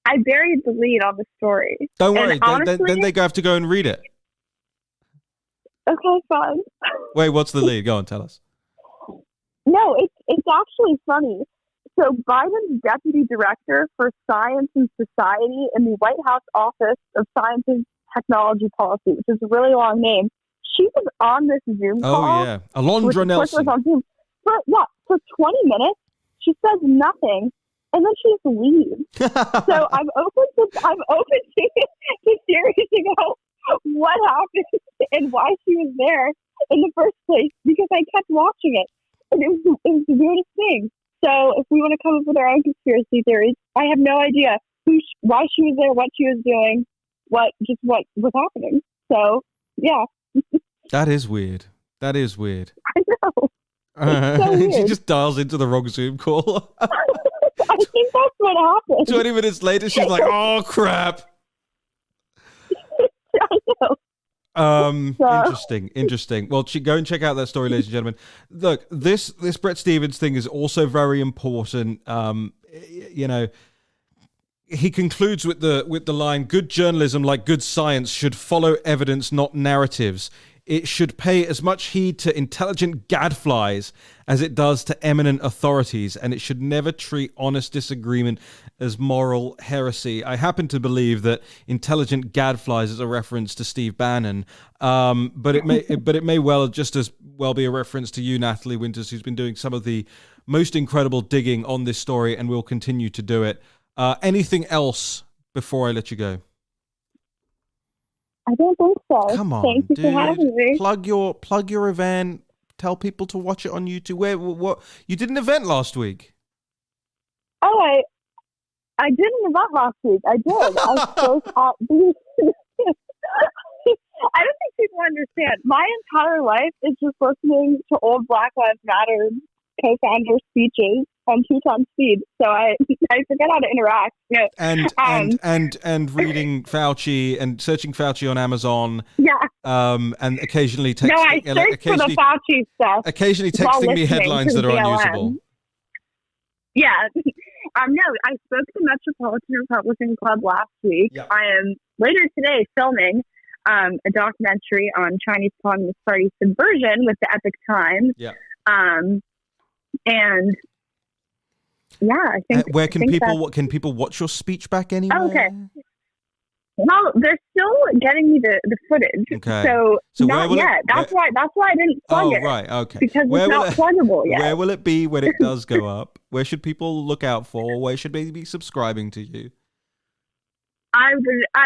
D: I buried the lead on the story.
B: Don't worry.
D: Honestly,
B: then they have to go and read it.
D: Okay, fine.
B: Wait, what's the lead? Go on, tell us.
D: No, it's actually funny. So Biden's deputy director for science and society in the White House Office of Science and Technology Policy, which is a really long name, she was on this Zoom call.
B: Oh, yeah. Alondra Nelson.
D: For 20 minutes, she says nothing, and then she just leaves. So I'm open to theorizing about what happened and why she was there in the first place, because I kept watching it, and it was the weirdest thing. So if we want to come up with our own conspiracy theories, I have no idea why she was there, what she was doing, what was happening. So yeah,
B: that is weird. I
D: know. So
B: she just dials into the wrong Zoom call.
D: I think that's what happened.
B: 20 minutes later, she's like, "Oh crap!"
D: I know.
B: Interesting. Well, go and check out that story, ladies and gentlemen. Look, this Bret Stephens thing is also very important. He concludes with the line, "Good journalism, like good science, should follow evidence, not narratives. It should pay as much heed to intelligent gadflies as it does to eminent authorities, and it should never treat honest disagreement as moral heresy." I happen to believe that intelligent gadflies is a reference to Steve Bannon, but it may well just as well be a reference to you, Natalie Winters, who's been doing some of the most incredible digging on this story and will continue to do it. Anything else before I let you go?
D: I don't think so.
B: Come on,
D: Thank you
B: dude.
D: for having me.
B: Plug your event. Tell people to watch it on YouTube. What you did an event last week?
D: Oh, I did an event last week. I did. I spoke at the. I don't think people understand. My entire life is just listening to old Black Lives Matter co-founder speeches on 2 times speed. So I I forget how to interact. No.
B: And reading Fauci and searching Fauci on Amazon.
D: Yeah.
B: And occasionally texting.
D: No, I searched for the Fauci stuff.
B: Occasionally texting me headlines that are unusable.
D: Yeah. No, I spoke to the Metropolitan Republican Club last week.
B: Yeah.
D: I am later today filming a documentary on Chinese Communist Party subversion with the Epoch Times.
B: Yeah.
D: And yeah, I think.
B: Where can people watch your speech back anywhere?
D: Oh, okay. Well, they're still getting me the footage,
B: okay.
D: So not yet. That's why I didn't plug it.
B: Oh, right, okay.
D: Because it's not pluggable yet.
B: Where will it be when it does go up? Where should people look out for? Where should they be subscribing to you?
D: I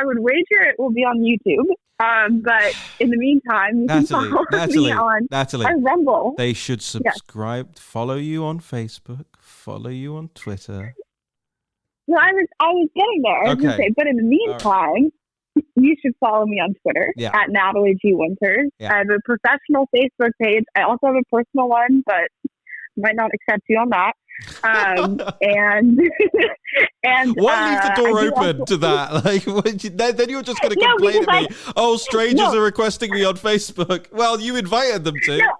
D: would wager it will be on YouTube. But in the meantime, you can follow me on Rumble.
B: They should subscribe, follow you on Facebook, follow you on Twitter.
D: Well, I was getting there. I was going to say, but in the meantime, you should follow me on Twitter at Natalie G. Winters.
B: Yeah.
D: I have a professional Facebook page. I also have a personal one, but might not accept you on that. And
B: why leave the door open to that? Like, then you're just going to complain at me. Oh, strangers are requesting me on Facebook. Well, you invited them to.
D: No,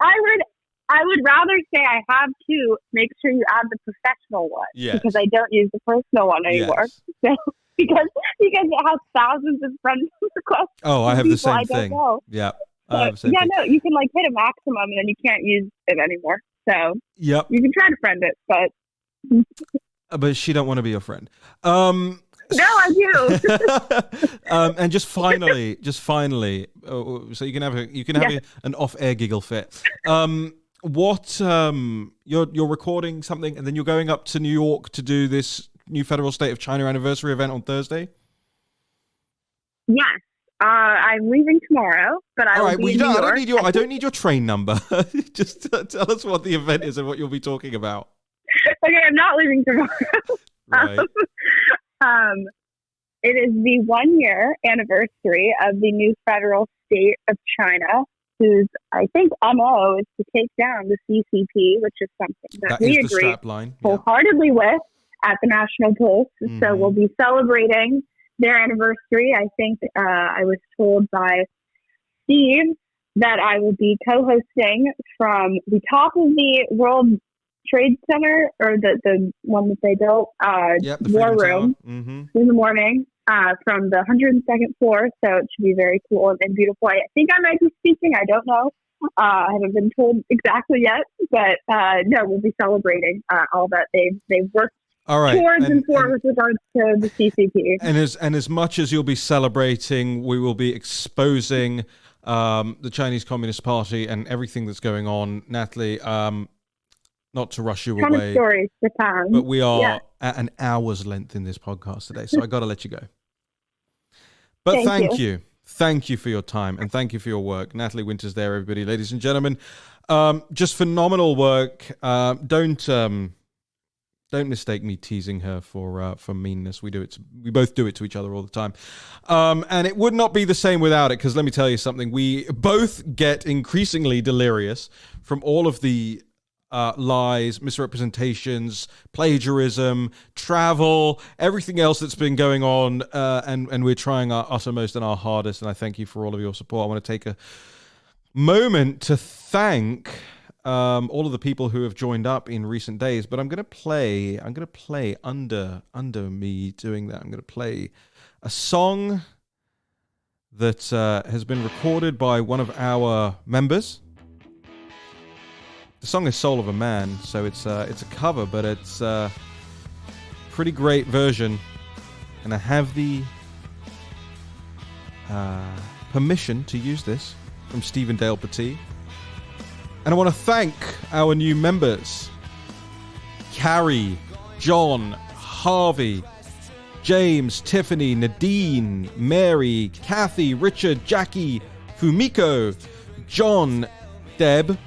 D: I would rather say I have to make sure you add the professional one because I don't use the personal one anymore.
B: Yes.
D: So, because it has thousands of friend requests.
B: Oh, I have the same thing. Yeah.
D: So, no, you can like hit a maximum and then you can't use it anymore. So you can try to friend it,
B: but she don't want to be your friend.
D: No, I do.
B: And just finally, so you can have an off-air giggle fit. You're recording something, and then you're going up to New York to do this new Federal State of China anniversary event on Thursday?
D: Yes. I'm leaving tomorrow, but I will be in New York.
B: I don't need your train number. Just tell us what the event is and what you'll be talking about.
D: Okay, I'm not leaving tomorrow.
B: Right.
D: It is the 1-year anniversary of the new Federal State of China, whose, I think, MO is to take down the CCP, which is something that we agree wholeheartly with at the National Post. Mm-hmm. So we'll be celebrating their anniversary. I think I was told by Steve that I will be co-hosting from the top of the World Trade Center, or the one that they built, War Room, in the morning from the 102nd floor. So it should be very cool and beautiful. I think I might be speaking. I don't know. I haven't been told exactly yet, but no, we'll be celebrating all that they've worked towards and for with regards to the CCP.
B: And as much as you'll be celebrating, we will be exposing the Chinese Communist Party and everything that's going on. Natalie, not to rush you away,
D: stories to come,
B: but we are at an hour's length in this podcast today, so I got to let you go. But thank you. Thank you for your time, and thank you for your work. Natalie Winters there, everybody, ladies and gentlemen. Just phenomenal work. Don't mistake me teasing her for meanness. We both do it to each other all the time. And it would not be the same without it, because let me tell you something. We both get increasingly delirious from all of the lies, misrepresentations, plagiarism, travel, everything else that's been going on, and we're trying our uttermost and our hardest, and I thank you for all of your support. I want to take a moment to thank all of the people who have joined up in recent days, but I'm going to play under me doing that. I'm going to play a song that has been recorded by one of our members. The song is Soul of a Man, so it's a cover, but it's a pretty great version, and I have the permission to use this from Stephen Dale Petit. And I want to thank our new members: Carrie, John, Harvey, James, Tiffany, Nadine, Mary, Kathy, Richard, Jackie, Fumiko, John, Deb,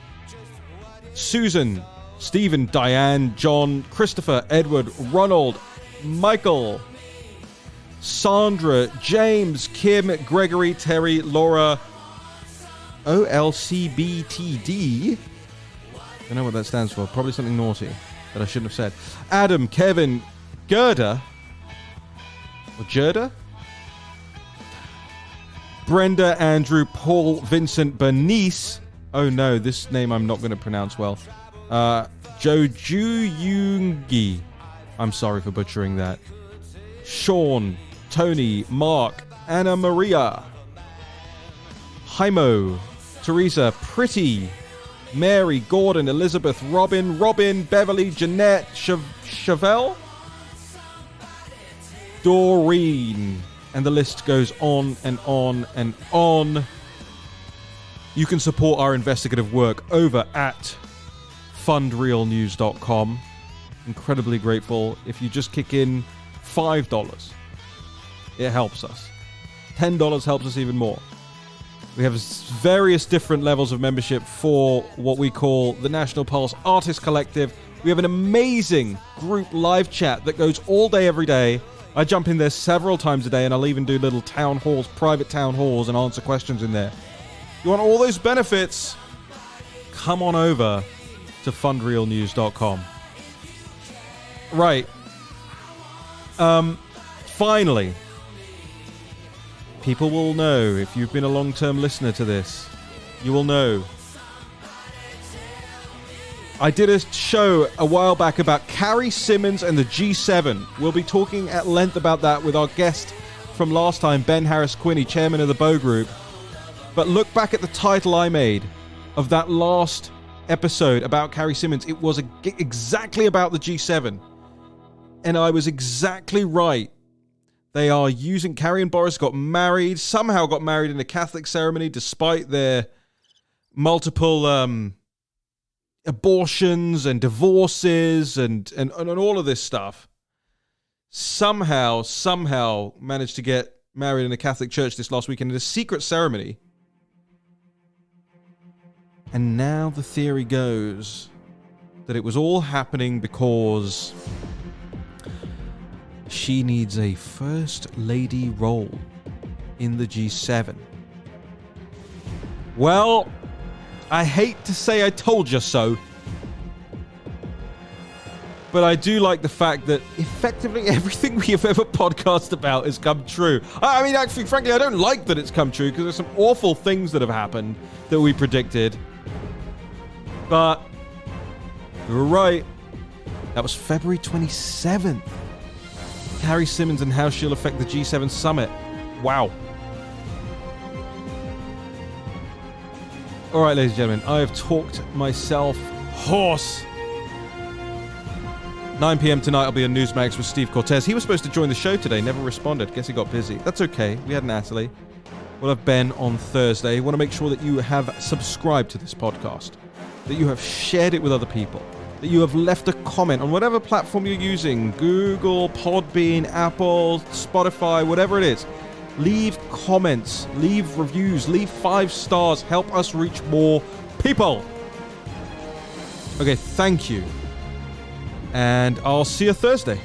B: Susan, Stephen, Diane, John, Christopher, Edward, Ronald, Michael, Sandra, James, Kim, Gregory, Terry, Laura, OLCBTD. I don't know what that stands for. Probably something naughty that I shouldn't have said. Adam, Kevin, Gerda, or Gerda? Brenda, Andrew, Paul, Vincent, Bernice. Oh no, this name I'm not going to pronounce well. Joju Yungi. I'm sorry for butchering that. Sean, Tony, Mark, Anna Maria, Jaimo, Teresa, Pretty, Mary, Gordon, Elizabeth, Robin, Beverly, Jeanette, Chevelle, Doreen, and the list goes on and on and on. You can support our investigative work over at fundrealnews.com. Incredibly grateful. If you just kick in $5, it helps us. $10 helps us even more. We have various different levels of membership for what we call the National Pulse Artist Collective. We have an amazing group live chat that goes all day, every day. I jump in there several times a day, and I'll even do little town halls, private town halls, and answer questions in there. You want all those benefits? Come on over to fundrealnews.com. Right. Finally, people will know, if you've been a long-term listener to this, you will know. I did a show a while back about Carrie Simmons and the G7. We'll be talking at length about that with our guest from last time, Ben Harris-Quinney, chairman of the Bow Group. But look back at the title I made of that last episode about Carrie Simmons. It was exactly about the G7. And I was exactly right. They are using... Carrie and Boris somehow got married in a Catholic ceremony despite their multiple abortions and divorces and all of this stuff. Somehow managed to get married in a Catholic church this last weekend in a secret ceremony. And now the theory goes that it was all happening because she needs a first lady role in the G7. Well, I hate to say I told you so, but I do like the fact that effectively everything we have ever podcasted about has come true. I mean, actually, frankly, I don't like that it's come true because there's some awful things that have happened that we predicted. But we were right. That was February 27th. Carrie Simmons and how she'll affect the G7 summit. Wow. All right, ladies and gentlemen, I have talked myself hoarse. 9 p.m. tonight, I'll be on Newsmax with Steve Cortez. He was supposed to join the show today, never responded. Guess he got busy. That's okay. We had Natalie. We'll have Ben on Thursday. I want to make sure that you have subscribed to this podcast, that you have shared it with other people, that you have left a comment on whatever platform you're using, Google, Podbean, Apple, Spotify, whatever it is. Leave comments, leave reviews, leave 5 stars. Help us reach more people. Okay, thank you. And I'll see you Thursday.